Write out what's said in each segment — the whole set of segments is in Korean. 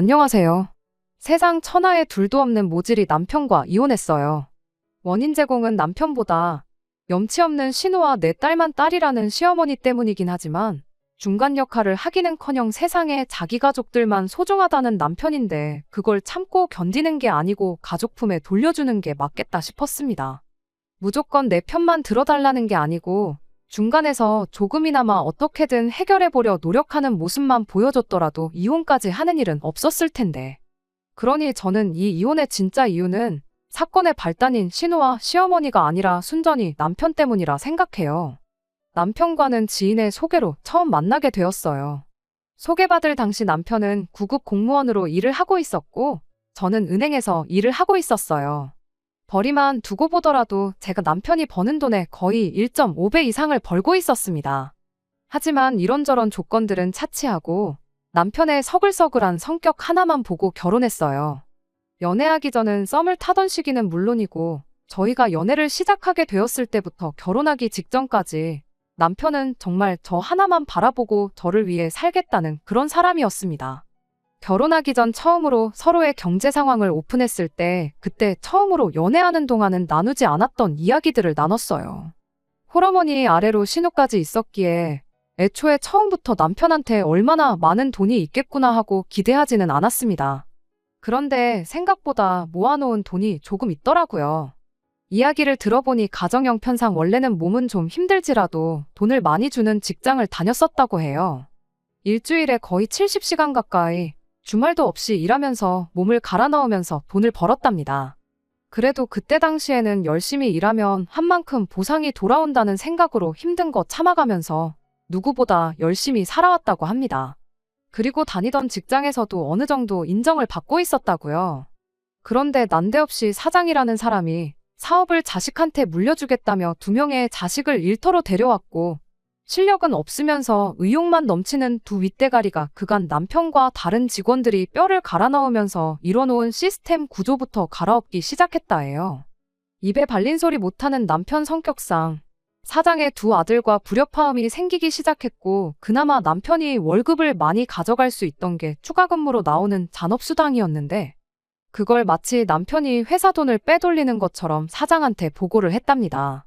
안녕하세요. 세상 천하에 둘도 없는 모질이 남편과 이혼했어요. 원인 제공은 남편보다 염치 없는 신우와 내 딸만 딸이라는 시어머니 때문이긴 하지만 중간 역할을 하기는커녕 세상에 자기 가족들만 소중하다는 남편인데 그걸 참고 견디는 게 아니고 가족 품에 돌려주는 게 맞겠다 싶었습니다. 무조건 내 편만 들어달라는 게 아니고 중간에서 조금이나마 어떻게든 해결해보려 노력하는 모습만 보여줬더라도 이혼까지 하는 일은 없었을 텐데. 그러니 저는 이 이혼의 진짜 이유는 사건의 발단인 신우와 시어머니가 아니라 순전히 남편 때문이라 생각해요. 남편과는 지인의 소개로 처음 만나게 되었어요. 소개받을 당시 남편은 9급 공무원으로 일을 하고 있었고 저는 은행에서 일을 하고 있었어요. 벌이만 두고 보더라도 제가 남편이 버는 돈의 거의 1.5배 이상을 벌고 있었습니다. 하지만 이런저런 조건들은 차치하고 남편의 서글서글한 성격 하나만 보고 결혼했어요. 연애하기 전은 썸을 타던 시기는 물론이고 저희가 연애를 시작하게 되었을 때부터 결혼하기 직전까지 남편은 정말 저 하나만 바라보고 저를 위해 살겠다는 그런 사람이었습니다. 결혼하기 전 처음으로 서로의 경제 상황을 오픈했을 때 그때 처음으로 연애하는 동안은 나누지 않았던 이야기들을 나눴어요. 홀어머니 아래로 신우까지 있었기에 애초에 처음부터 남편한테 얼마나 많은 돈이 있겠구나 하고 기대하지는 않았습니다. 그런데 생각보다 모아놓은 돈이 조금 있더라고요. 이야기를 들어보니 가정 형편상 원래는 몸은 좀 힘들지라도 돈을 많이 주는 직장을 다녔었다고 해요. 일주일에 거의 70시간 가까이 주말도 없이 일하면서 몸을 갈아 넣으면서 돈을 벌었답니다. 그래도 그때 당시에는 열심히 일하면 한 만큼 보상이 돌아온다는 생각으로 힘든 거 참아가면서 누구보다 열심히 살아왔다고 합니다. 그리고 다니던 직장에서도 어느 정도 인정을 받고 있었다고요. 그런데 난데없이 사장이라는 사람이 사업을 자식한테 물려주겠다며 2명의 자식을 일터로 데려왔고 실력은 없으면서 의욕만 넘치는 두 윗대가리가 그간 남편과 다른 직원들이 뼈를 갈아 넣으면서 이뤄놓은 시스템 구조부터 갈아엎기 시작했다 해요. 입에 발린 소리 못하는 남편 성격상 사장의 두 아들과 불협화음이 생기기 시작했고 그나마 남편이 월급을 많이 가져갈 수 있던 게 추가 근무로 나오는 잔업수당이었는데 그걸 마치 남편이 회사 돈을 빼돌리는 것처럼 사장한테 보고를 했답니다.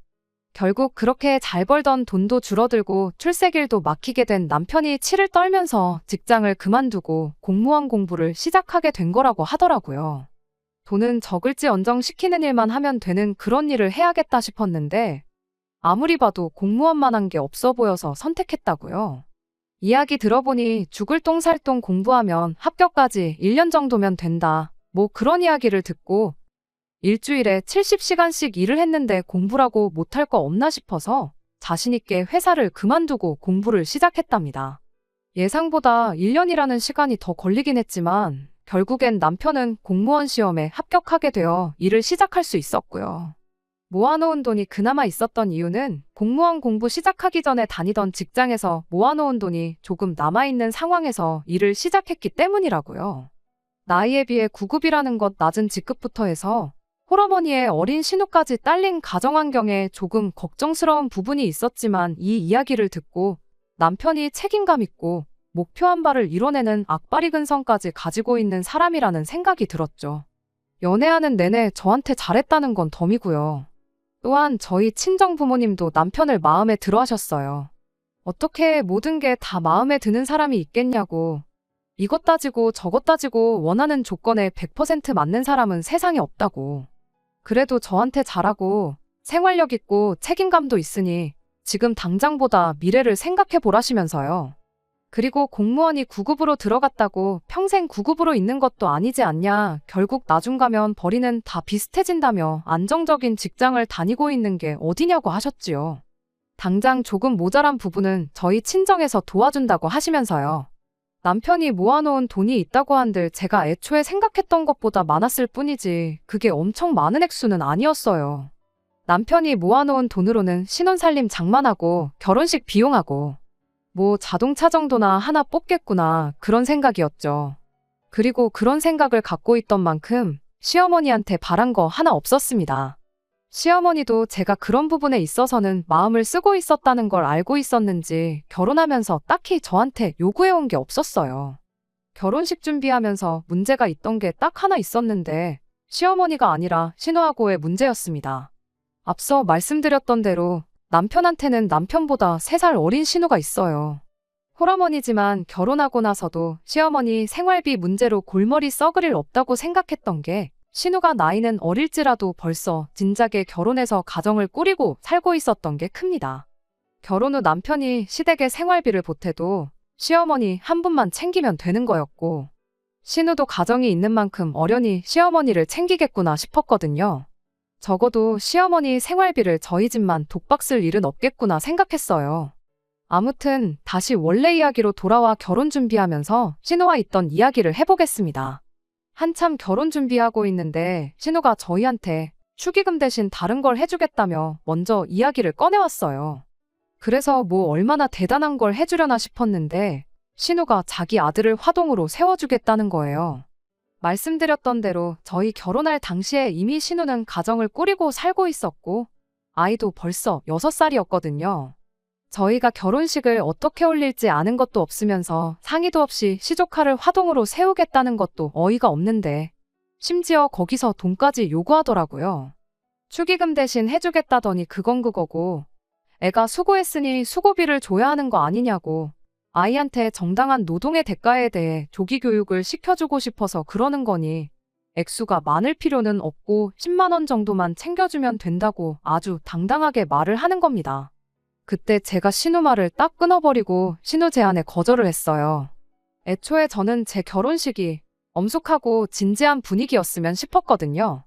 결국 그렇게 잘 벌던 돈도 줄어들고 출세길도 막히게 된 남편이 치를 떨면서 직장을 그만두고 공무원 공부를 시작하게 된 거라고 하더라고요. 돈은 적을지언정 시키는 일만 하면 되는 그런 일을 해야겠다 싶었는데 아무리 봐도 공무원만한 게 없어 보여서 선택했다고요. 이야기 들어보니 죽을 똥 살 똥 공부하면 합격까지 1년 정도면 된다. 뭐 그런 이야기를 듣고 일주일에 70시간씩 일을 했는데 공부라고 못할 거 없나 싶어서 자신있게 회사를 그만두고 공부를 시작했답니다. 예상보다 1년이라는 시간이 더 걸리긴 했지만 결국엔 남편은 공무원 시험에 합격하게 되어 일을 시작할 수 있었고요. 모아놓은 돈이 그나마 있었던 이유는 공무원 공부 시작하기 전에 다니던 직장에서 모아놓은 돈이 조금 남아있는 상황에서 일을 시작했기 때문이라고요. 나이에 비해 9급이라는 것 낮은 직급부터 해서 홀어머니의 어린 신우까지 딸린 가정환경에 조금 걱정스러운 부분이 있었지만 이 이야기를 듣고 남편이 책임감 있고 목표 한 발을 이뤄내는 악바리 근성까지 가지고 있는 사람이라는 생각이 들었죠. 연애하는 내내 저한테 잘했다는 건 덤이고요. 또한 저희 친정 부모님도 남편을 마음에 들어 하셨어요. 어떻게 모든 게 다 마음에 드는 사람이 있겠냐고. 이것 따지고 저것 따지고 원하는 조건에 100% 맞는 사람은 세상에 없다고. 그래도 저한테 잘하고 생활력 있고 책임감도 있으니 지금 당장보다 미래를 생각해 보라시면서요. 그리고 공무원이 9급으로 들어갔다고 평생 9급으로 있는 것도 아니지 않냐. 결국 나중 가면 벌이는 다 비슷해진다며 안정적인 직장을 다니고 있는 게 어디냐고 하셨지요. 당장 조금 모자란 부분은 저희 친정에서 도와준다고 하시면서요. 남편이 모아놓은 돈이 있다고 한들 제가 애초에 생각했던 것보다 많았을 뿐이지 그게 엄청 많은 액수는 아니었어요. 남편이 모아놓은 돈으로는 신혼살림 장만하고 결혼식 비용하고 뭐 자동차 정도나 하나 뽑겠구나 그런 생각이었죠. 그리고 그런 생각을 갖고 있던 만큼 시어머니한테 바란 거 하나 없었습니다. 시어머니도 제가 그런 부분에 있어서는 마음을 쓰고 있었다는 걸 알고 있었는지 결혼하면서 딱히 저한테 요구해온 게 없었어요. 결혼식 준비하면서 문제가 있던 게 딱 하나 있었는데 시어머니가 아니라 신우하고의 문제였습니다. 앞서 말씀드렸던 대로 남편한테는 남편보다 3살 어린 신우가 있어요. 홀어머니지만 결혼하고 나서도 시어머니 생활비 문제로 골머리 썩을 일 없다고 생각했던 게 신우가 나이는 어릴지라도 벌써 진작에 결혼해서 가정을 꾸리고 살고 있었던 게 큽니다. 결혼 후 남편이 시댁에 생활비를 보태도 시어머니 한 분만 챙기면 되는 거였고 신우도 가정이 있는 만큼 어련히 시어머니를 챙기겠구나 싶었거든요. 적어도 시어머니 생활비를 저희 집만 독박 쓸 일은 없겠구나 생각했어요. 아무튼 다시 원래 이야기로 돌아와 결혼 준비하면서 신우와 있던 이야기를 해보겠습니다. 한참 결혼 준비하고 있는데 신우가 저희한테 축의금 대신 다른 걸 해주겠다며 먼저 이야기를 꺼내왔어요. 그래서 뭐 얼마나 대단한 걸 해주려나 싶었는데 신우가 자기 아들을 화동으로 세워주겠다는 거예요. 말씀드렸던 대로 저희 결혼할 당시에 이미 신우는 가정을 꾸리고 살고 있었고 아이도 벌써 6살이었거든요. 저희가 결혼식을 어떻게 올릴지 아는 것도 없으면서 상의도 없이 시조카를 화동으로 세우겠다는 것도 어이가 없는데 심지어 거기서 돈까지 요구하더라고요. 축의금 대신 해주겠다더니 그건 그거고 애가 수고했으니 수고비를 줘야 하는 거 아니냐고 아이한테 정당한 노동의 대가에 대해 조기 교육을 시켜주고 싶어서 그러는 거니 액수가 많을 필요는 없고 10만 원 정도만 챙겨주면 된다고 아주 당당하게 말을 하는 겁니다. 그때 제가 신우 말을 딱 끊어버리고 신우 제안에 거절을 했어요. 애초에 저는 제 결혼식이 엄숙하고 진지한 분위기였으면 싶었거든요.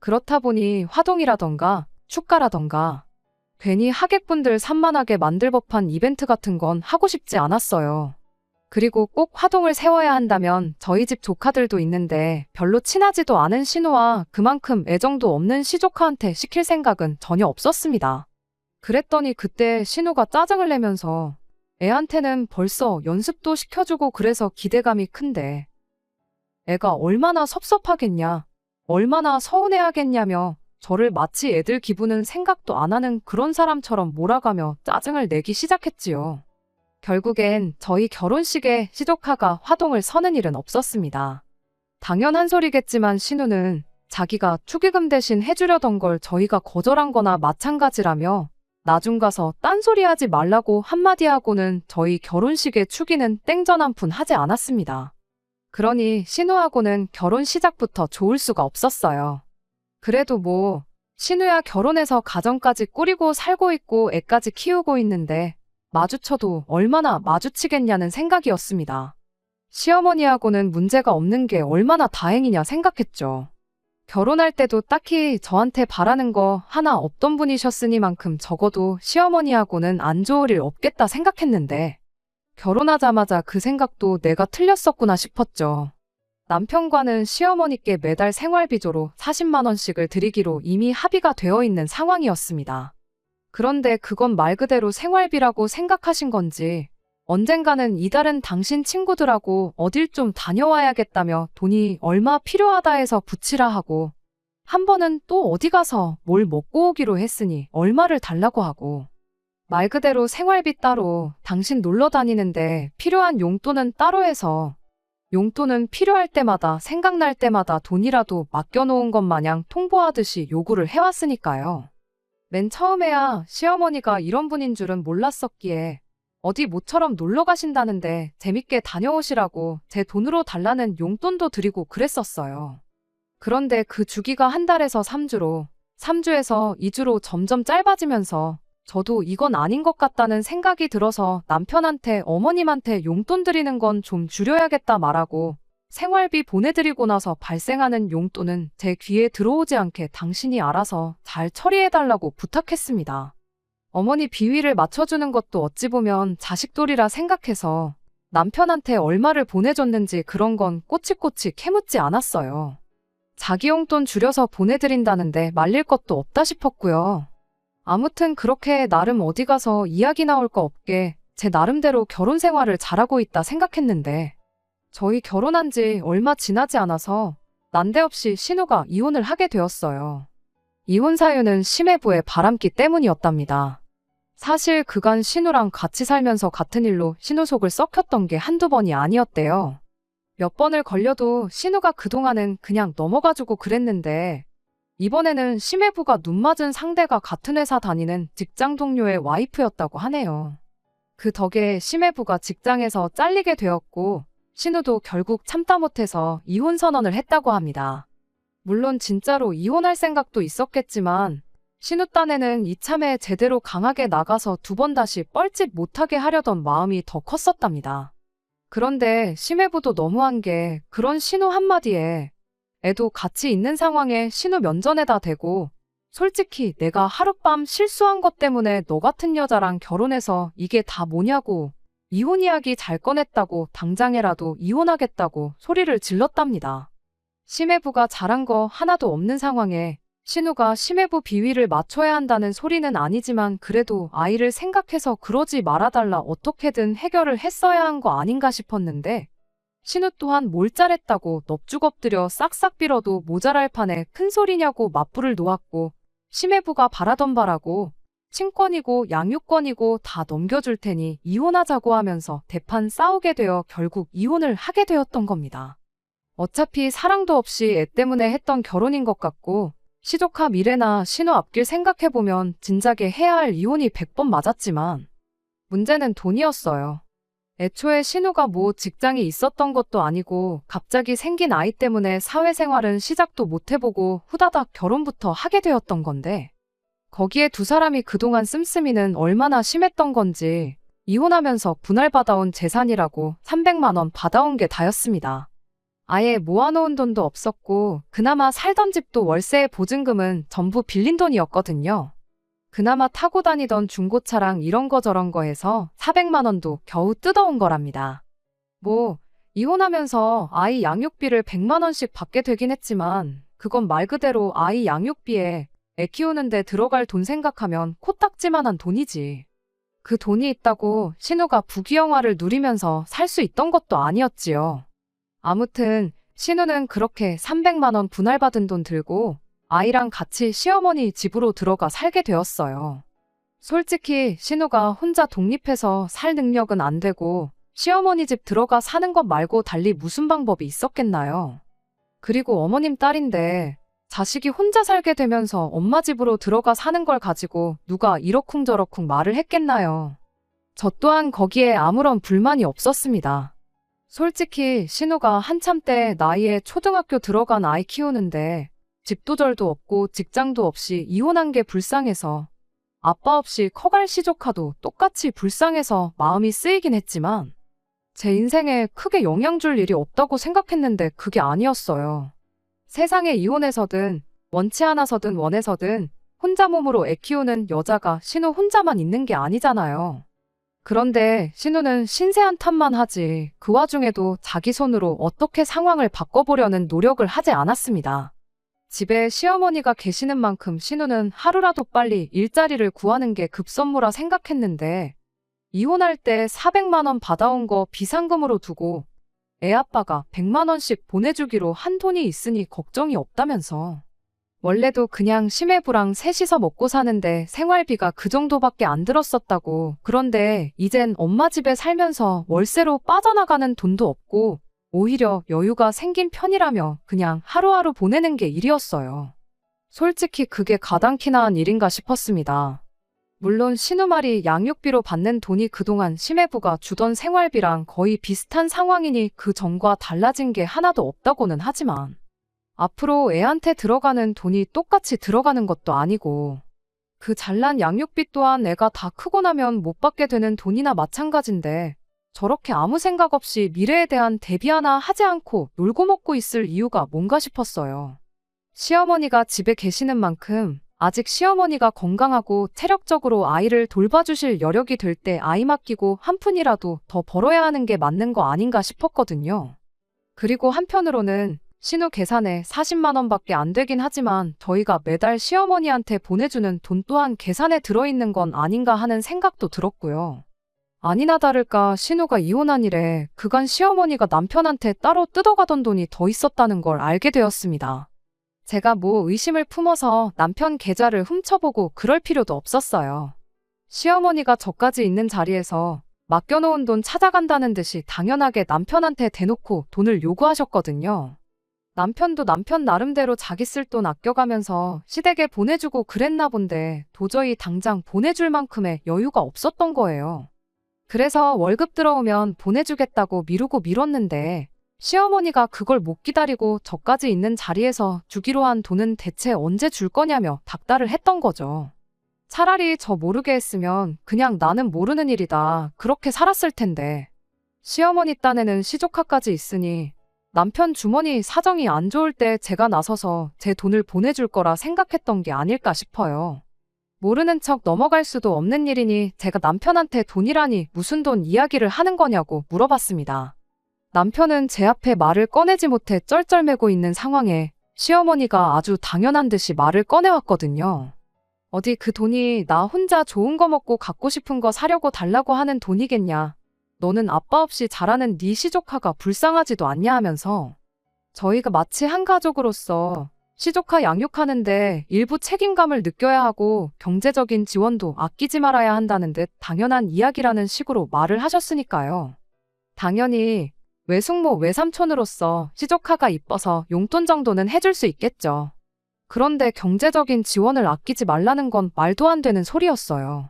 그렇다 보니 화동이라던가 축가라던가 괜히 하객분들 산만하게 만들 법한 이벤트 같은 건 하고 싶지 않았어요. 그리고 꼭 화동을 세워야 한다면 저희 집 조카들도 있는데 별로 친하지도 않은 신우와 그만큼 애정도 없는 시조카한테 시킬 생각은 전혀 없었습니다. 그랬더니 그때 신우가 짜증을 내면서 애한테는 벌써 연습도 시켜주고 그래서 기대감이 큰데 애가 얼마나 섭섭하겠냐, 얼마나 서운해하겠냐며 저를 마치 애들 기분은 생각도 안 하는 그런 사람처럼 몰아가며 짜증을 내기 시작했지요. 결국엔 저희 결혼식에 시조카가 화동을 서는 일은 없었습니다. 당연한 소리겠지만 신우는 자기가 축의금 대신 해주려던 걸 저희가 거절한 거나 마찬가지라며 나중 가서 딴소리 하지 말라고 한마디 하고는 저희 결혼식의 축의는 땡전 한 푼 하지 않았습니다. 그러니 신우하고는 결혼 시작부터 좋을 수가 없었어요. 그래도 뭐 신우야 결혼해서 가정까지 꾸리고 살고 있고 애까지 키우고 있는데 마주쳐도 얼마나 마주치겠냐는 생각이었습니다. 시어머니하고는 문제가 없는 게 얼마나 다행이냐 생각했죠. 결혼할 때도 딱히 저한테 바라는 거 하나 없던 분이셨으니만큼 적어도 시어머니하고는 안 좋을 일 없겠다 생각했는데 결혼하자마자 그 생각도 내가 틀렸었구나 싶었죠. 남편과는 시어머니께 매달 생활비조로 40만 원씩을 드리기로 이미 합의가 되어 있는 상황이었습니다. 그런데 그건 말 그대로 생활비라고 생각하신 건지 언젠가는 이달은 당신 친구들하고 어딜 좀 다녀와야겠다며 돈이 얼마 필요하다 해서 붙이라 하고 한 번은 또 어디 가서 뭘 먹고 오기로 했으니 얼마를 달라고 하고 말 그대로 생활비 따로 당신 놀러 다니는데 필요한 용돈은 따로 해서 용돈은 필요할 때마다 생각날 때마다 돈이라도 맡겨놓은 것 마냥 통보하듯이 요구를 해왔으니까요. 맨 처음에야 시어머니가 이런 분인 줄은 몰랐었기에 어디 모처럼 놀러 가신다는데 재밌게 다녀오시라고 제 돈으로 달라는 용돈도 드리고 그랬었어요. 그런데 그 주기가 한 달에서 3주로, 3주에서 2주로 점점 짧아지면서 저도 이건 아닌 것 같다는 생각이 들어서 남편한테 어머님한테 용돈 드리는 건 좀 줄여야겠다 말하고 생활비 보내드리고 나서 발생하는 용돈은 제 귀에 들어오지 않게 당신이 알아서 잘 처리해달라고 부탁했습니다. 어머니 비위를 맞춰주는 것도 어찌 보면 자식돌이라 생각해서 남편한테 얼마를 보내줬는지 그런 건 꼬치꼬치 캐묻지 않았어요. 자기 용돈 줄여서 보내드린다는데 말릴 것도 없다 싶었고요. 아무튼 그렇게 나름 어디 가서 이야기 나올 거 없게 제 나름대로 결혼 생활을 잘하고 있다 생각했는데 저희 결혼한 지 얼마 지나지 않아서 난데없이 신우가 이혼을 하게 되었어요. 이혼 사유는 심해부의 바람기 때문이었답니다. 사실 그간 신우랑 같이 살면서 같은 일로 신우 속을 썩혔던 게 한두 번이 아니었대요. 몇 번을 걸려도 신우가 그동안은 그냥 넘어가주고 그랬는데 이번에는 심해부가 눈 맞은 상대가 같은 회사 다니는 직장 동료의 와이프였다고 하네요. 그 덕에 심해부가 직장에서 잘리게 되었고 신우도 결국 참다 못해서 이혼 선언을 했다고 합니다. 물론 진짜로 이혼할 생각도 있었겠지만 신우 딴에는 이참에 제대로 강하게 나가서 두 번 다시 뻘짓 못하게 하려던 마음이 더 컸었답니다. 그런데 심해부도 너무한 게 그런 신우 한마디에 애도 같이 있는 상황에 신우 면전에다 대고 솔직히 내가 하룻밤 실수한 것 때문에 너 같은 여자랑 결혼해서 이게 다 뭐냐고 이혼 이야기 잘 꺼냈다고 당장에라도 이혼하겠다고 소리를 질렀답니다. 심해부가 잘한 거 하나도 없는 상황에 신우가 심해부 비위를 맞춰야 한다는 소리는 아니지만 그래도 아이를 생각해서 그러지 말아달라 어떻게든 해결을 했어야 한 거 아닌가 싶었는데 신우 또한 뭘 잘했다고 넙죽 엎드려 싹싹 빌어도 모자랄 판에 큰 소리냐고 맞불을 놓았고 심해부가 바라던 바라고 친권이고 양육권이고 다 넘겨줄 테니 이혼하자고 하면서 대판 싸우게 되어 결국 이혼을 하게 되었던 겁니다. 어차피 사랑도 없이 애 때문에 했던 결혼인 것 같고 시조카 미래나 신우 앞길 생각해보면 진작에 해야 할 이혼이 100번 맞았지만 문제는 돈이었어요. 애초에 신우가 뭐 직장이 있었던 것도 아니고 갑자기 생긴 아이 때문에 사회생활은 시작도 못 해보고 후다닥 결혼부터 하게 되었던 건데 거기에 두 사람이 그동안 씀씀이는 얼마나 심했던 건지 이혼하면서 분할받아온 재산이라고 300만 원 받아온 게 다였습니다. 아예 모아놓은 돈도 없었고 그나마 살던 집도 월세 보증금은 전부 빌린 돈이었거든요. 그나마 타고 다니던 중고차랑 이런 거 저런 거 해서 400만 원도 겨우 뜯어온 거랍니다. 뭐 이혼하면서 아이 양육비를 100만 원씩 받게 되긴 했지만 그건 말 그대로 아이 양육비에 애 키우는데 들어갈 돈 생각하면 코딱지만한 돈이지. 그 돈이 있다고 신우가 부귀영화를 누리면서 살 수 있던 것도 아니었지요. 아무튼 신우는 그렇게 300만 원 분할받은 돈 들고 아이랑 같이 시어머니 집으로 들어가 살게 되었어요. 솔직히 신우가 혼자 독립해서 살 능력은 안 되고 시어머니 집 들어가 사는 것 말고 달리 무슨 방법이 있었겠나요? 그리고 어머님 딸인데 자식이 혼자 살게 되면서 엄마 집으로 들어가 사는 걸 가지고 누가 이러쿵저러쿵 말을 했겠나요? 저 또한 거기에 아무런 불만이 없었습니다. 솔직히 신우가 한참 때 나이에 초등학교 들어간 아이 키우는데 집도 절도 없고 직장도 없이 이혼한 게 불쌍해서 아빠 없이 커갈 시조카도 똑같이 불쌍해서 마음이 쓰이긴 했지만 제 인생에 크게 영향 줄 일이 없다고 생각했는데 그게 아니었어요. 세상에 이혼해서든 원치 않아서든 원해서든 혼자 몸으로 애 키우는 여자가 신우 혼자만 있는 게 아니잖아요. 그런데 신우는 신세한 탓만 하지 그 와중에도 자기 손으로 어떻게 상황을 바꿔보려는 노력을 하지 않았습니다. 집에 시어머니가 계시는 만큼 신우는 하루라도 빨리 일자리를 구하는 게 급선무라 생각했는데 이혼할 때 400만 원 받아온 거 비상금으로 두고 애 아빠가 100만 원씩 보내주기로 한 돈이 있으니 걱정이 없다면서. 원래도 그냥 심해부랑 셋이서 먹고 사는데 생활비가 그 정도밖에 안 들었었다고. 그런데 이젠 엄마 집에 살면서 월세로 빠져나가는 돈도 없고 오히려 여유가 생긴 편이라며 그냥 하루하루 보내는 게 일이었어요. 솔직히 그게 가당키나 한 일인가 싶었습니다. 물론 신우 말이 양육비로 받는 돈이 그동안 심해부가 주던 생활비랑 거의 비슷한 상황이니 그 전과 달라진 게 하나도 없다고는 하지만 앞으로 애한테 들어가는 돈이 똑같이 들어가는 것도 아니고 그 잘난 양육비 또한 애가 다 크고 나면 못 받게 되는 돈이나 마찬가지인데 저렇게 아무 생각 없이 미래에 대한 대비 하나 하지 않고 놀고 먹고 있을 이유가 뭔가 싶었어요. 시어머니가 집에 계시는 만큼 아직 시어머니가 건강하고 체력적으로 아이를 돌봐주실 여력이 될 때 아이 맡기고 한 푼이라도 더 벌어야 하는 게 맞는 거 아닌가 싶었거든요. 그리고 한편으로는 신우 계산에 40만 원밖에 안 되긴 하지만 저희가 매달 시어머니한테 보내주는 돈 또한 계산에 들어있는 건 아닌가 하는 생각도 들었고요. 아니나 다를까 신우가 이혼한 이래 그간 시어머니가 남편한테 따로 뜯어가던 돈이 더 있었다는 걸 알게 되었습니다. 제가 뭐 의심을 품어서 남편 계좌를 훔쳐보고 그럴 필요도 없었어요. 시어머니가 저까지 있는 자리에서 맡겨놓은 돈 찾아간다는 듯이 당연하게 남편한테 대놓고 돈을 요구하셨거든요. 남편도 남편 나름대로 자기 쓸 돈 아껴가면서 시댁에 보내주고 그랬나 본데 도저히 당장 보내줄 만큼의 여유가 없었던 거예요. 그래서 월급 들어오면 보내주겠다고 미루고 미뤘는데 시어머니가 그걸 못 기다리고 저까지 있는 자리에서 주기로 한 돈은 대체 언제 줄 거냐며 닥달을 했던 거죠. 차라리 저 모르게 했으면 그냥 나는 모르는 일이다 그렇게 살았을 텐데 시어머니 딴에는 시조카까지 있으니 남편 주머니 사정이 안 좋을 때 제가 나서서 제 돈을 보내줄 거라 생각했던 게 아닐까 싶어요. 모르는 척 넘어갈 수도 없는 일이니 제가 남편한테 돈이라니 무슨 돈 이야기를 하는 거냐고 물어봤습니다. 남편은 제 앞에 말을 꺼내지 못해 쩔쩔매고 있는 상황에 시어머니가 아주 당연한 듯이 말을 꺼내왔거든요. 어디 그 돈이 나 혼자 좋은 거 먹고 갖고 싶은 거 사려고 달라고 하는 돈이겠냐. 너는 아빠 없이 자라는 네 시조카가 불쌍하지도 않냐 하면서 저희가 마치 한 가족으로서 시조카 양육하는데 일부 책임감을 느껴야 하고 경제적인 지원도 아끼지 말아야 한다는 듯 당연한 이야기라는 식으로 말을 하셨으니까요. 당연히 외숙모 외삼촌으로서 시조카가 이뻐서 용돈 정도는 해줄 수 있겠죠. 그런데 경제적인 지원을 아끼지 말라는 건 말도 안 되는 소리였어요.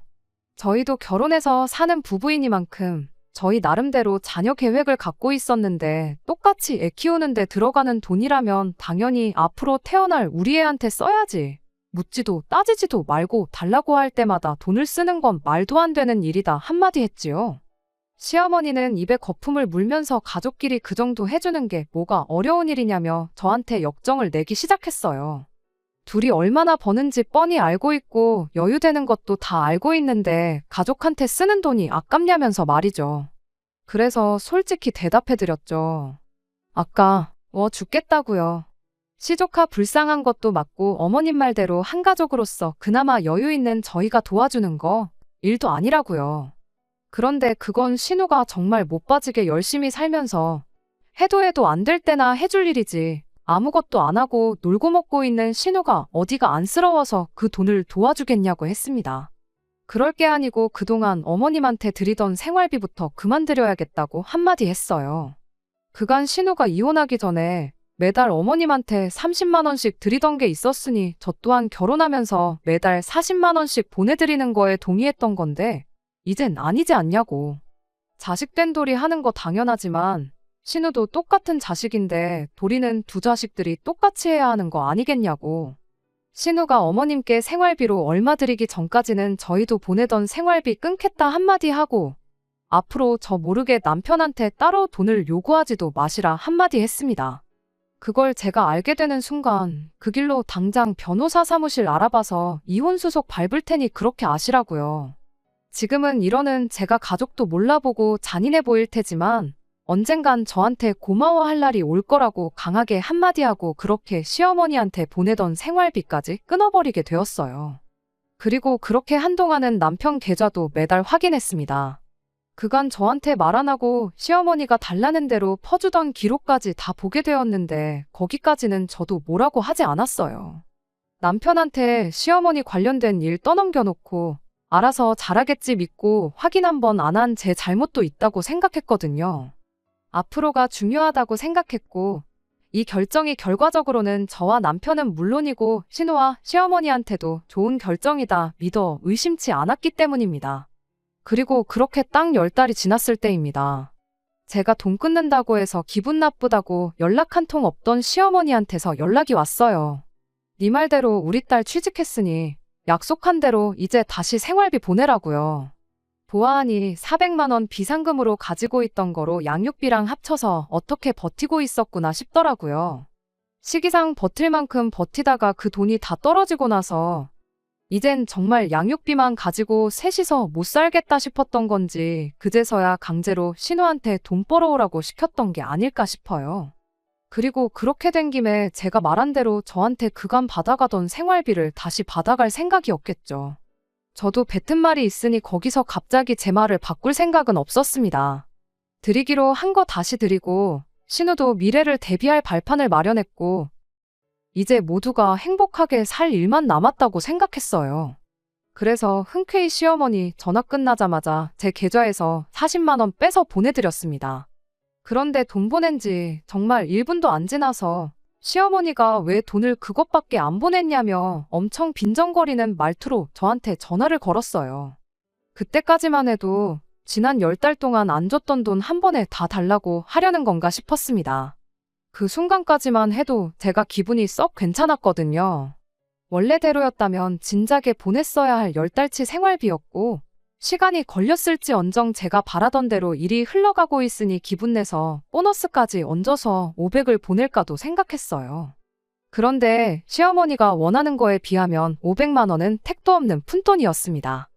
저희도 결혼해서 사는 부부이니만큼 저희 나름대로 자녀 계획을 갖고 있었는데 똑같이 애 키우는데 들어가는 돈이라면 당연히 앞으로 태어날 우리 애한테 써야지. 묻지도 따지지도 말고 달라고 할 때마다 돈을 쓰는 건 말도 안 되는 일이다 한마디 했지요. 시어머니는 입에 거품을 물면서 가족끼리 그 정도 해주는 게 뭐가 어려운 일이냐며 저한테 역정을 내기 시작했어요. 둘이 얼마나 버는지 뻔히 알고 있고 여유되는 것도 다 알고 있는데 가족한테 쓰는 돈이 아깝냐면서 말이죠. 그래서 솔직히 대답해드렸죠. 아까 죽겠다고요. 시조카 불쌍한 것도 맞고 어머님 말대로 한 가족으로서 그나마 여유 있는 저희가 도와주는 거 일도 아니라고요. 그런데 그건 신우가 정말 못 빠지게 열심히 살면서 해도 안 될 때나 해줄 일이지. 아무것도 안 하고 놀고 먹고 있는 신우가 어디가 안쓰러워서 그 돈을 도와주겠냐고 했습니다. 그럴 게 아니고 그동안 어머님한테 드리던 생활비부터 그만 드려야겠다고 한마디 했어요. 그간 신우가 이혼하기 전에 매달 어머님한테 30만 원씩 드리던 게 있었으니 저 또한 결혼하면서 매달 40만 원씩 보내드리는 거에 동의했던 건데 이젠 아니지 않냐고. 자식된 돌이 하는 거 당연하지만 신우도 똑같은 자식인데 도리는 두 자식들이 똑같이 해야 하는 거 아니겠냐고. 신우가 어머님께 생활비로 얼마 드리기 전까지는 저희도 보내던 생활비 끊겠다 한마디 하고 앞으로 저 모르게 남편한테 따로 돈을 요구하지도 마시라 한마디 했습니다. 그걸 제가 알게 되는 순간 그 길로 당장 변호사 사무실 알아봐서 이혼수속 밟을 테니 그렇게 아시라고요. 지금은 이러는 제가 가족도 몰라보고 잔인해 보일 테지만 언젠간 저한테 고마워할 날이 올 거라고 강하게 한마디 하고 그렇게 시어머니한테 보내던 생활비까지 끊어버리게 되었어요. 그리고 그렇게 한동안은 남편 계좌도 매달 확인했습니다. 그간 저한테 말 안 하고 시어머니가 달라는 대로 퍼주던 기록까지 다 보게 되었는데 거기까지는 저도 뭐라고 하지 않았어요. 남편한테 시어머니 관련된 일 떠넘겨놓고 알아서 잘하겠지 믿고 확인 한 번 안 한 제 잘못도 있다고 생각했거든요. 앞으로가 중요하다고 생각했고 이 결정이 결과적으로는 저와 남편은 물론이고 신우와 시어머니한테도 좋은 결정이다 믿어 의심치 않았기 때문입니다. 그리고 그렇게 딱 10달이 지났을 때입니다. 제가 돈 끊는다고 해서 기분 나쁘다고 연락 한 통 없던 시어머니한테서 연락이 왔어요. 네 말대로 우리 딸 취직했으니 약속한 대로 이제 다시 생활비 보내라고요. 보아하니 400만 원 비상금으로 가지고 있던 거로 양육비랑 합쳐서 어떻게 버티고 있었구나 싶더라고요. 시기상 버틸 만큼 버티다가 그 돈이 다 떨어지고 나서 이젠 정말 양육비만 가지고 셋이서 못 살겠다 싶었던 건지 그제서야 강제로 신우한테 돈 벌어오라고 시켰던 게 아닐까 싶어요. 그리고 그렇게 된 김에 제가 말한 대로 저한테 그간 받아가던 생활비를 다시 받아갈 생각이었겠죠. 저도 뱉은 말이 있으니 거기서 갑자기 제 말을 바꿀 생각은 없었습니다. 드리기로 한 거 다시 드리고 신우도 미래를 대비할 발판을 마련했고 이제 모두가 행복하게 살 일만 남았다고 생각했어요. 그래서 흔쾌히 시어머니 전화 끝나자마자 제 계좌에서 40만 원 빼서 보내드렸습니다. 그런데 돈 보낸 지 정말 1분도 안 지나서 시어머니가 왜 돈을 그것밖에 안 보냈냐며 엄청 빈정거리는 말투로 저한테 전화를 걸었어요. 그때까지만 해도 지난 10달 동안 안 줬던 돈 한 번에 다 달라고 하려는 건가 싶었습니다. 그 순간까지만 해도 제가 기분이 썩 괜찮았거든요. 원래대로였다면 진작에 보냈어야 할 10달치 생활비였고 시간이 걸렸을지언정 제가 바라던 대로 일이 흘러가고 있으니 기분 내서 보너스까지 얹어서 500을 보낼까도 생각했어요. 그런데 시어머니가 원하는 거에 비하면 500만 원은 택도 없는 푼돈이었습니다.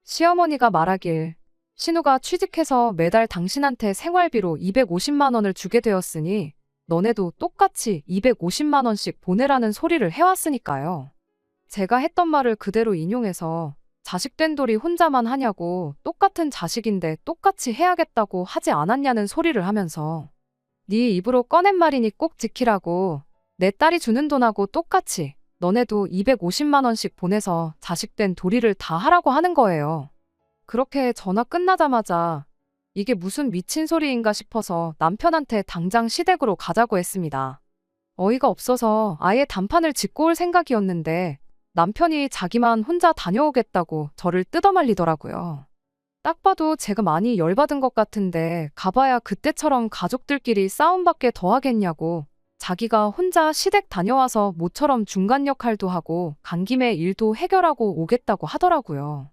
시어머니가 말하길 신우가 취직해서 매달 당신한테 생활비로 250만 원을 주게 되었으니 너네도 똑같이 250만 원씩 보내라는 소리를 해왔으니까요. 제가 했던 말을 그대로 인용해서 자식된 돌이 혼자만 하냐고 똑같은 자식인데 똑같이 해야겠다고 하지 않았냐는 소리를 하면서 네 입으로 꺼낸 말이니 꼭 지키라고 내 딸이 주는 돈하고 똑같이 너네도 250만 원씩 보내서 자식된 도리를 다 하라고 하는 거예요. 그렇게 전화 끝나자마자 이게 무슨 미친 소리인가 싶어서 남편한테 당장 시댁으로 가자고 했습니다. 어이가 없어서 아예 단판을 짓고 올 생각이었는데 남편이 자기만 혼자 다녀오겠다고 저를 뜯어말리더라고요. 딱 봐도 제가 많이 열받은 것 같은데 가봐야 그때처럼 가족들끼리 싸움밖에 더 하겠냐고 자기가 혼자 시댁 다녀와서 모처럼 중간 역할도 하고 간 김에 일도 해결하고 오겠다고 하더라고요.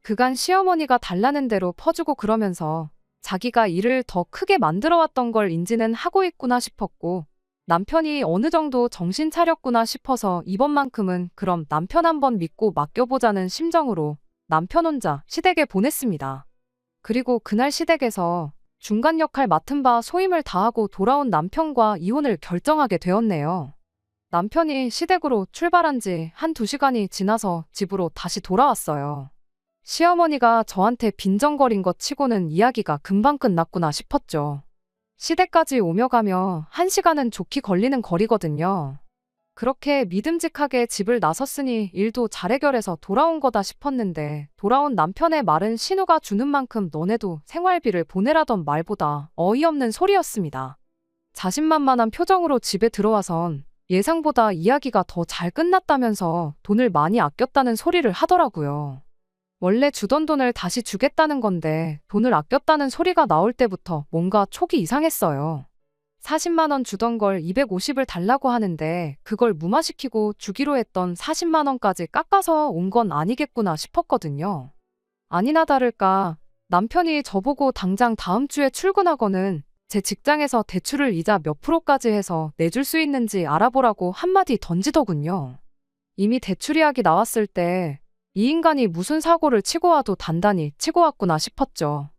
그간 시어머니가 달라는 대로 퍼주고 그러면서 자기가 일을 더 크게 만들어왔던 걸 인지는 하고 있구나 싶었고 남편이 어느 정도 정신 차렸구나 싶어서 이번만큼은 그럼 남편 한번 믿고 맡겨보자는 심정으로 남편 혼자 시댁에 보냈습니다. 그리고 그날 시댁에서 중간 역할 맡은 바 소임을 다하고 돌아온 남편과 이혼을 결정하게 되었네요. 남편이 시댁으로 출발한 지 한두 시간이 지나서 집으로 다시 돌아왔어요. 시어머니가 저한테 빈정거린 것 치고는 이야기가 금방 끝났구나 싶었죠. 시댁까지 오며 가며 1시간은 좋게 걸리는 거리거든요. 그렇게 믿음직하게 집을 나섰으니 일도 잘 해결해서 돌아온 거다 싶었는데 돌아온 남편의 말은 신우가 주는 만큼 너네도 생활비를 보내라던 말보다 어이없는 소리였습니다. 자신만만한 표정으로 집에 들어와선 예상보다 이야기가 더 잘 끝났다면서 돈을 많이 아꼈다는 소리를 하더라고요. 원래 주던 돈을 다시 주겠다는 건데 돈을 아꼈다는 소리가 나올 때부터 뭔가 촉이 이상했어요. 40만 원 주던 걸 250을 달라고 하는데 그걸 무마시키고 주기로 했던 40만 원까지 깎아서 온 건 아니겠구나 싶었거든요. 아니나 다를까 남편이 저보고 당장 다음 주에 출근하고는 제 직장에서 대출을 이자 몇 프로까지 해서 내줄 수 있는지 알아보라고 한마디 던지더군요. 이미 대출 이야기 나왔을 때 이 인간이 무슨 사고를 치고 와도 단단히 치고 왔구나 싶었죠.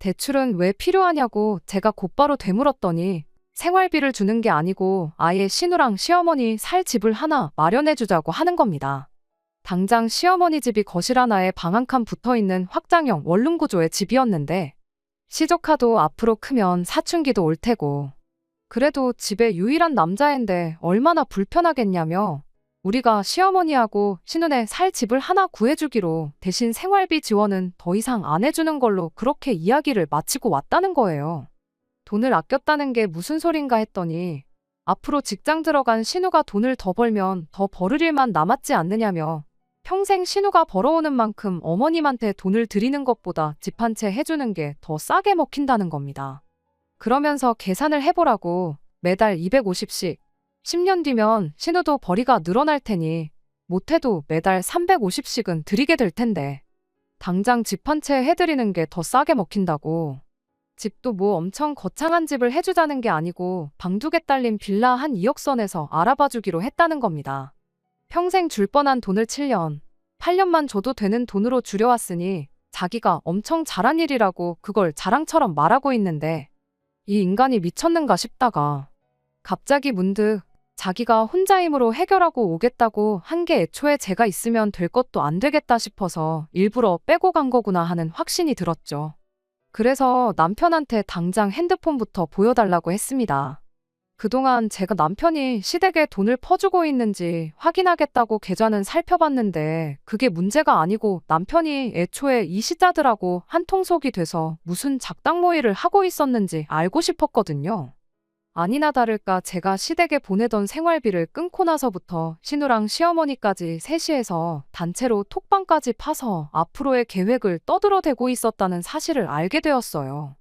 대출은 왜 필요하냐고 제가 곧바로 되물었더니 생활비를 주는 게 아니고 아예 신우랑 시어머니 살 집을 하나 마련해주자고 하는 겁니다. 당장 시어머니 집이 거실 하나에 방 한 칸 붙어있는 확장형 원룸 구조의 집이었는데 시조카도 앞으로 크면 사춘기도 올 테고 그래도 집에 유일한 남자인데 얼마나 불편하겠냐며 우리가 시어머니하고 신우네 살 집을 하나 구해주기로 대신 생활비 지원은 더 이상 안 해주는 걸로 그렇게 이야기를 마치고 왔다는 거예요. 돈을 아꼈다는 게 무슨 소린가 했더니 앞으로 직장 들어간 신우가 돈을 더 벌면 더 벌을 일만 남았지 않느냐며 평생 신우가 벌어오는 만큼 어머님한테 돈을 드리는 것보다 집 한 채 해주는 게 더 싸게 먹힌다는 겁니다. 그러면서 계산을 해보라고 매달 250씩 10년 뒤면 신우도 벌이가 늘어날 테니 못해도 매달 350씩은 드리게 될 텐데 당장 집 한 채 해드리는 게 더 싸게 먹힌다고. 집도 뭐 엄청 거창한 집을 해주자는 게 아니고 방 2개 딸린 빌라 한 2억 선에서 알아봐주기로 했다는 겁니다. 평생 줄 뻔한 돈을 7년, 8년만 줘도 되는 돈으로 줄여왔으니 자기가 엄청 잘한 일이라고 그걸 자랑처럼 말하고 있는데 이 인간이 미쳤는가 싶다가 갑자기 문득 자기가 혼자 힘으로 해결하고 오겠다고 한 게 애초에 제가 있으면 될 것도 안 되겠다 싶어서 일부러 빼고 간 거구나 하는 확신이 들었죠. 그래서 남편한테 당장 핸드폰부터 보여달라고 했습니다. 그동안 제가 남편이 시댁에 돈을 퍼주고 있는지 확인하겠다고 계좌는 살펴봤는데 그게 문제가 아니고 남편이 애초에 이 시자들하고 한통속이 돼서 무슨 작당 모의를 하고 있었는지 알고 싶었거든요. 아니나 다를까 제가 시댁에 보내던 생활비를 끊고 나서부터 신우랑 시어머니까지 셋이서 단체로 톡방까지 파서 앞으로의 계획을 떠들어대고 있었다는 사실을 알게 되었어요.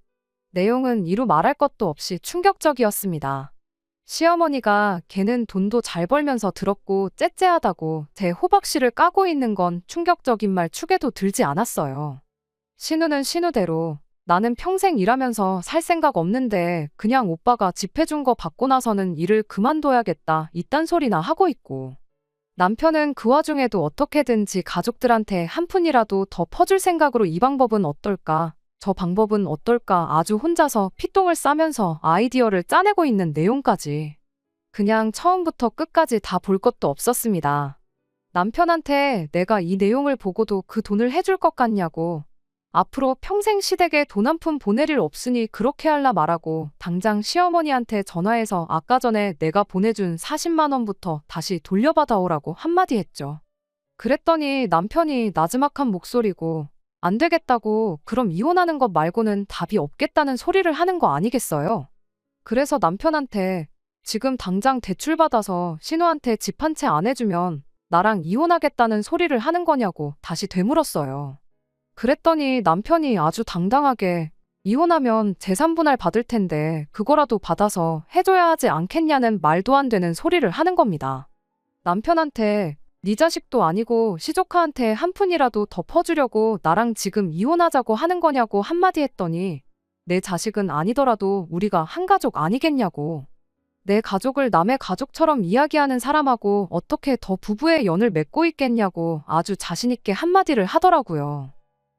내용은 이루 말할 것도 없이 충격적이었습니다. 시어머니가 걔는 돈도 잘 벌면서 더럽고 째째하다고 제 호박씨를 까고 있는 건 충격적인 말 축에도 들지 않았어요. 신우는 신우대로 나는 평생 일하면서 살 생각 없는데 그냥 오빠가 집 해준 거 받고 나서는 일을 그만둬야겠다 이딴 소리나 하고 있고, 남편은 그 와중에도 어떻게든지 가족들한테 한 푼이라도 더 퍼줄 생각으로 이 방법은 어떨까, 저 방법은 어떨까 아주 혼자서 피똥을 싸면서 아이디어를 짜내고 있는 내용까지. 그냥 처음부터 끝까지 다 볼 것도 없었습니다. 남편한테 내가 이 내용을 보고도 그 돈을 해줄 것 같냐고, 앞으로 평생 시댁에 돈 한 푼 보낼 일 없으니 그렇게 할라 말하고 당장 시어머니한테 전화해서 아까 전에 내가 보내준 40만 원부터 다시 돌려받아오라고 한마디 했죠. 그랬더니 남편이 나지막한 목소리고 안 되겠다고 그럼 이혼하는 것 말고는 답이 없겠다는 소리를 하는 거 아니겠어요? 그래서 남편한테 지금 당장 대출받아서 신우한테 집 한 채 안 해주면 나랑 이혼하겠다는 소리를 하는 거냐고 다시 되물었어요. 그랬더니 남편이 아주 당당하게 이혼하면 재산 분할 받을 텐데 그거라도 받아서 해줘야 하지 않겠냐는 말도 안 되는 소리를 하는 겁니다. 남편한테 네 자식도 아니고 시조카한테 한 푼이라도 더 퍼주려고 나랑 지금 이혼하자고 하는 거냐고 한마디 했더니 내 자식은 아니더라도 우리가 한 가족 아니겠냐고, 내 가족을 남의 가족처럼 이야기하는 사람하고 어떻게 더 부부의 연을 맺고 있겠냐고 아주 자신있게 한마디를 하더라고요.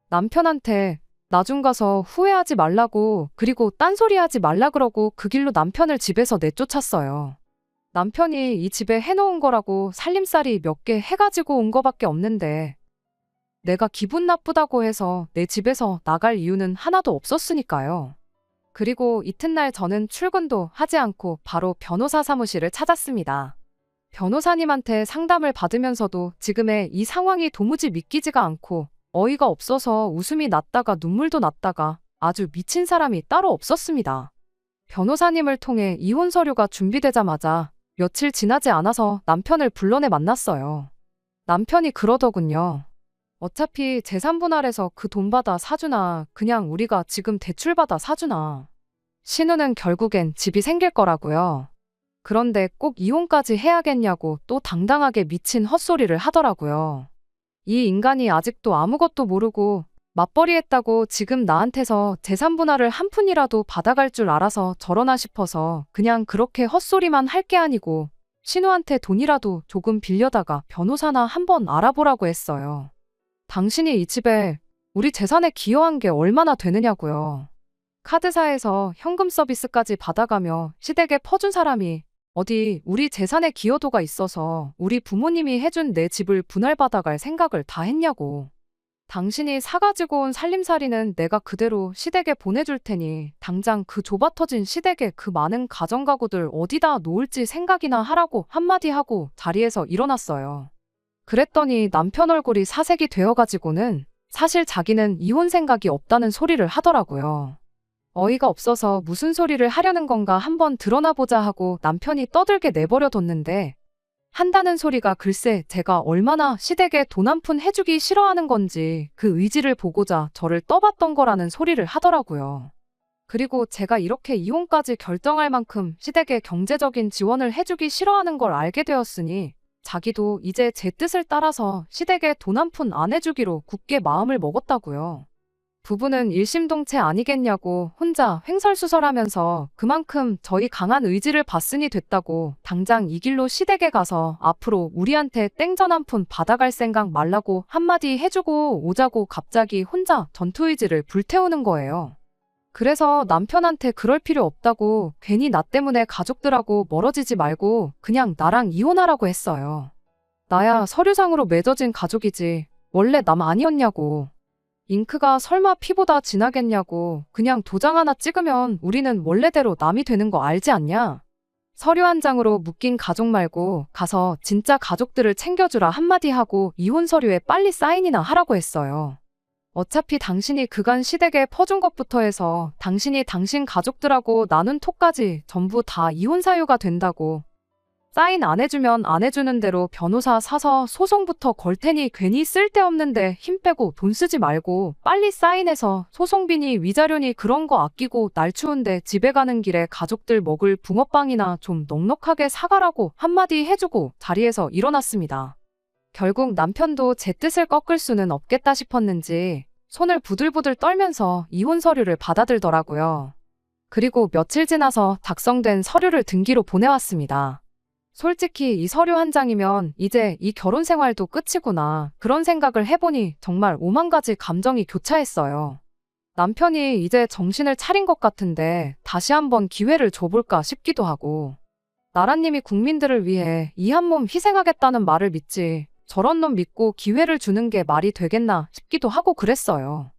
남편한테 나중 가서 후회하지 말라고 그리고 딴소리 하지 말라 그러고 그 길로 남편을 집에서 내쫓았어요. 남편이 이 집에 해놓은 거라고 살림살이 몇 개 해가지고 온 거밖에 없는데 내가 기분 나쁘다고 해서 내 집에서 나갈 이유는 하나도 없었으니까요. 그리고 이튿날 저는 출근도 하지 않고 바로 변호사 사무실을 찾았습니다. 변호사님한테 상담을 받으면서도 지금의 이 상황이 도무지 믿기지가 않고 어이가 없어서 웃음이 났다가 눈물도 났다가 아주 미친 사람이 따로 없었습니다. 변호사님을 통해 이혼 서류가 준비되자마자 며칠 지나지 않아서 남편을 불러내 만났어요. 남편이 그러더군요. 어차피 재산 분할해서 그 돈 받아 사주나 그냥 우리가 지금 대출받아 사주나. 신우는 결국엔 집이 생길 거라고요. 그런데 꼭 이혼까지 해야겠냐고 또 당당하게 미친 헛소리를 하더라고요. 이 인간이 아직도 아무것도 모르고 맞벌이 했다고 지금 나한테서 재산 분할을 한 푼이라도 받아갈 줄 알아서 저러나 싶어서 그냥 그렇게 헛소리만 할 게 아니고 신우한테 돈이라도 조금 빌려다가 변호사나 한번 알아보라고 했어요. 당신이 이 집에 우리 재산에 기여한 게 얼마나 되느냐고요. 카드사에서 현금 서비스까지 받아가며 시댁에 퍼준 사람이 어디 우리 재산에 기여도가 있어서 우리 부모님이 해준 내 집을 분할받아갈 생각을 다 했냐고. 당신이 사가지고 온 살림살이는 내가 그대로 시댁에 보내줄 테니 당장 그 좁아터진 시댁에 그 많은 가정가구들 어디다 놓을지 생각이나 하라고 한마디 하고 자리에서 일어났어요. 그랬더니 남편 얼굴이 사색이 되어가지고는 사실 자기는 이혼 생각이 없다는 소리를 하더라고요. 어이가 없어서 무슨 소리를 하려는 건가 한번 드러나 보자 하고 남편이 떠들게 내버려뒀는데 한다는 소리가 글쎄 제가 얼마나 시댁에 돈 한 푼 해주기 싫어하는 건지 그 의지를 보고자 저를 떠봤던 거라는 소리를 하더라고요. 그리고 제가 이렇게 이혼까지 결정할 만큼 시댁에 경제적인 지원을 해주기 싫어하는 걸 알게 되었으니 자기도 이제 제 뜻을 따라서 시댁에 돈 한 푼 안 해주기로 굳게 마음을 먹었다고요. 부부는 일심동체 아니겠냐고 혼자 횡설수설하면서 그만큼 저희 강한 의지를 봤으니 됐다고 당장 이 길로 시댁에 가서 앞으로 우리한테 땡전 한 푼 받아갈 생각 말라고 한마디 해주고 오자고 갑자기 혼자 전투의지를 불태우는 거예요. 그래서 남편한테 그럴 필요 없다고 괜히 나 때문에 가족들하고 멀어지지 말고 그냥 나랑 이혼하라고 했어요. 나야 서류상으로 맺어진 가족이지 원래 남 아니었냐고. 잉크가 설마 피보다 진하겠냐고. 그냥 도장 하나 찍으면 우리는 원래대로 남이 되는 거 알지 않냐? 서류 한 장으로 묶인 가족 말고 가서 진짜 가족들을 챙겨주라 한마디 하고 이혼 서류에 빨리 사인이나 하라고 했어요. 어차피 당신이 그간 시댁에 퍼준 것부터 해서 당신이 당신 가족들하고 나눈 톡까지 전부 다 이혼 사유가 된다고. 사인 안 해주면 안 해주는 대로 변호사 사서 소송부터 걸 테니 괜히 쓸데없는데 힘 빼고 돈 쓰지 말고 빨리 사인해서 소송비니 위자료니 그런 거 아끼고 날 추운데 집에 가는 길에 가족들 먹을 붕어빵이나 좀 넉넉하게 사가라고 한마디 해주고 자리에서 일어났습니다. 결국 남편도 제 뜻을 꺾을 수는 없겠다 싶었는지 손을 부들부들 떨면서 이혼 서류를 받아들더라고요. 그리고 며칠 지나서 작성된 서류를 등기로 보내왔습니다. 솔직히 이 서류 한 장이면 이제 이 결혼 생활도 끝이구나. 그런 생각을 해보니 정말 오만 가지 감정이 교차했어요. 남편이 이제 정신을 차린 것 같은데 다시 한번 기회를 줘볼까 싶기도 하고. 나라님이 국민들을 위해 이 한 몸 희생하겠다는 말을 믿지 저런 놈 믿고 기회를 주는 게 말이 되겠나 싶기도 하고 그랬어요.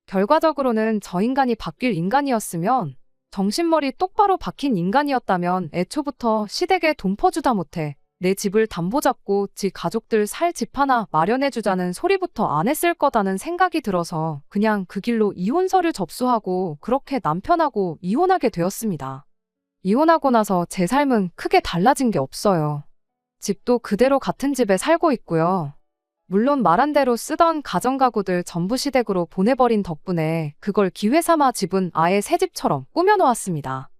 결과적으로는 저 인간이 바뀔 인간이었으면 정신머리 똑바로 박힌 인간이었다면 애초부터 시댁에 돈 퍼주다 못해 내 집을 담보 잡고 지 가족들 살 집 하나 마련해주자는 소리부터 안 했을 거다는 생각이 들어서 그냥 그 길로 이혼 서류 접수하고 그렇게 남편하고 이혼하게 되었습니다. 이혼하고 나서 제 삶은 크게 달라진 게 없어요. 집도 그대로 같은 집에 살고 있고요. 물론 말한 대로 쓰던 가정가구들 전부 시댁으로 보내버린 덕분에 그걸 기회 삼아 집은 아예 새 집처럼 꾸며놓았습니다.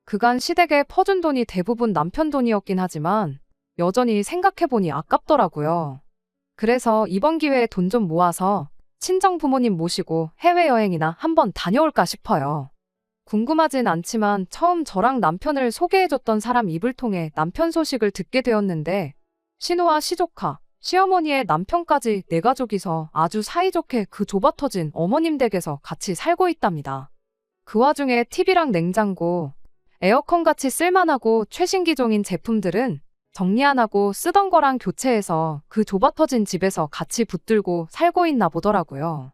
그간 시댁에 퍼준 돈이 대부분 남편 돈이었긴 하지만 여전히 생각해보니 아깝더라고요. 그래서 이번 기회에 돈 좀 모아서 친정 부모님 모시고 해외여행이나 한번 다녀올까 싶어요. 궁금하진 않지만 처음 저랑 남편을 소개해줬던 사람 입을 통해 남편 소식을 듣게 되었는데 신우와 시조카, 시어머니의 남편까지 네 가족이서 아주 사이좋게 그 좁아터진 어머님 댁에서 같이 살고 있답니다. 그 와중에 TV랑 냉장고, 에어컨같이 쓸만하고 최신 기종인 제품들은 정리 안 하고 쓰던 거랑 교체해서 그 좁아터진 집에서 같이 붙들고 살고 있나 보더라고요.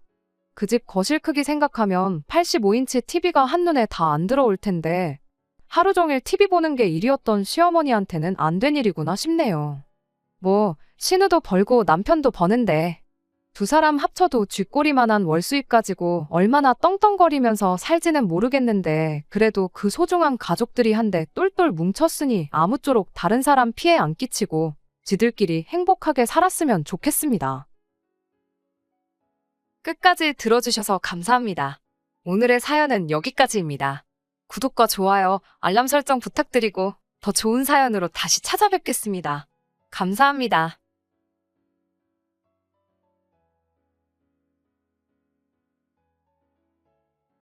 그 집 거실 크기 생각하면 85인치 TV가 한눈에 다 안 들어올 텐데 하루 종일 TV 보는 게 일이었던 시어머니한테는 안 된 일이구나 싶네요. 뭐 신우도 벌고 남편도 버는데 두 사람 합쳐도 쥐꼬리만한 월수입 가지고 얼마나 떵떵거리면서 살지는 모르겠는데 그래도 그 소중한 가족들이 한데 똘똘 뭉쳤으니 아무쪼록 다른 사람 피해 안 끼치고 지들끼리 행복하게 살았으면 좋겠습니다. 끝까지 들어주셔서 감사합니다. 오늘의 사연은 여기까지입니다. 구독과 좋아요, 알람 설정 부탁드리고 더 좋은 사연으로 다시 찾아뵙겠습니다. 감사합니다.